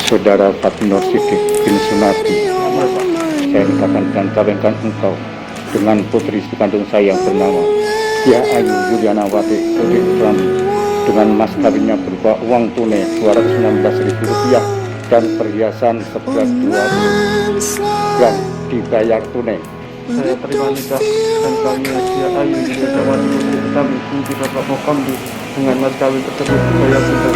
Saudara Fatnur Siddiq bin Sunati, saya nikahkan dan kawinkan engkau dengan putri sekandung saya yang bernama Kia Ayu Yulianawati Udin Rami dengan mas kawinnya berupa uang tunai Rp216.000 dan perhiasan seberat 20 gram dibayar tunai. Saya terima nikah dan kawinnya Kia Ayu Yulianawati Udin Rami binti Bapak Mokambi dengan mas kawin tersebut dibayar tunai